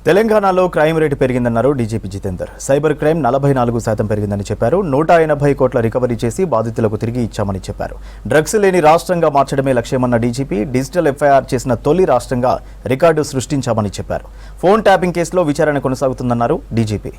తెలంగాణలో crime rate పెరిగిందన్నారు DGP Jitender. Cyber crime 44% పెరిగిందని చెప్పారు. 180 కోట్ల రికవరీ చేసి బాధితులకు తిరిగి ఇచ్చామని చెప్పారు. డ్రగ్స్ లేని రాష్ట్రంగా మార్చడమే లక్ష్యమన్న డీజీపీ డిజిటల్ ఎఫ్ఐఆర్ చేసిన తొలి రాష్ట్రంగా రికార్డు సృష్టించామని చెప్పారు. ఫోన్ ట్యాపింగ్ కేసులో విచారణ కొనసాగుతుందన్నారు డీజీపీ.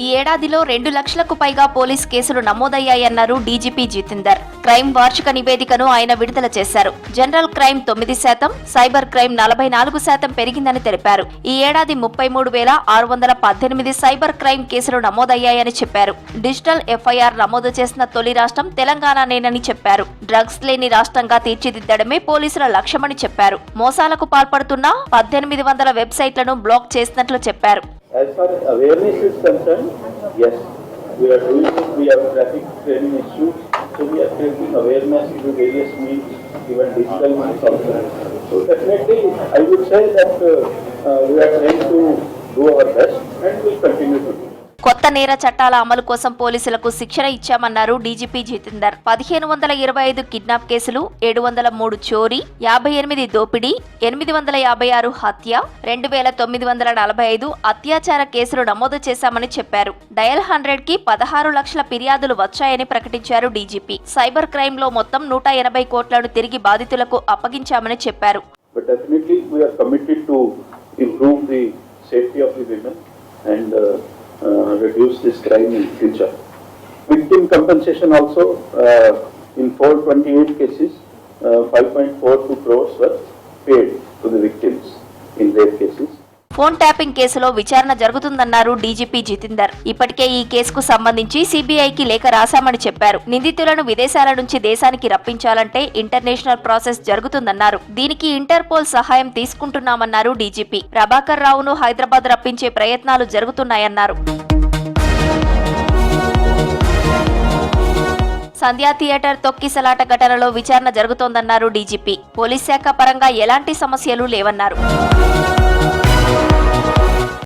ఈ ఏడాదిలో 2 లక్షలకు పైగా పోలీస్ కేసులు నమోదయ్యాయన్నారు డీజీపీ జితేందర్. క్రైమ్ వార్షిక నివేదికను ఆయన విడుదల చేశారు. జనరల్ క్రైమ్ 9%, సైబర్ క్రైమ్ 44% పెరిగిందని తెలిపారు. ఈ ఏడాది 33,618 సైబర్ క్రైమ్ కేసులు నమోదయ్యాయని చెప్పారు. డిజిటల్ ఎఫ్ఐఆర్ నమోదు చేసిన తొలి రాష్ట్రం తెలంగాణనేనని చెప్పారు. డ్రగ్స్ లేని రాష్ట్రంగా తీర్చిదిద్దడమే పోలీసుల లక్ష్యమని చెప్పారు. మోసాలకు పాల్పడుతున్న 1800 వెబ్సైట్లను బ్లాక్ చేసినట్లు చెప్పారు. As far as awareness is concerned, yes, we are doing it. We have traffic training institutes, so we are creating awareness through various means, even digital means also. So definitely, I would say that we are trying to do our best and we will continue to do. కొత్త నేర చట్టాల అమలు కోసం పోలీసులకు శిక్షణ ఇచ్చామన్నారు DGP Jitender. 1525 kidnap కేసులు, 703 చోరీ, 58 దోపిడీ, 856 హత్య, 2945 అత్యాచార కేసులు నమోదు చేశామని చెప్పారు. డయల్ 100కి 16 లక్షల ఫిర్యాదులు వచ్చాయని ప్రకటించారు డీజీపీ. సైబర్ క్రైమ్ లో మొత్తం 180 కోట్లను తిరిగి బాధితులకు అప్పగించామని చెప్పారు. But definitely we are committed to improve the safety of the women and reduce this crime in future. Victim compensation also in 428 cases, 5.42 crores were paid to the victims in their cases. Phone tapping కేసులో విచారణ జరుగుతుందన్నారు DGP Jitender. ఇప్పటికే ఈ కేసుకు సంబంధించి సిబిఐకి లేఖ రాశామని చెప్పారు. నిందితులను విదేశాల నుంచి దేశానికి రప్పించాలంటే ఇంటర్నేషనల్ ప్రాసెస్ జరుగుతుందన్నారు. దీనికి ఇంటర్పోల్ సహాయం తీసుకుంటున్నామన్నారు డీజీపీ. ప్రభాకర్ రావును హైదరాబాద్ రప్పించే ప్రయత్నాలు జరుగుతున్నాయన్నారు. సంధ్యా థియేటర్ తొక్కిసలాట ఘటనలో విచారణ జరుగుతోందన్నారు డీజీపీ. పోలీస్ శాఖ పరంగా ఎలాంటి సమస్యలు లేవన్నారు.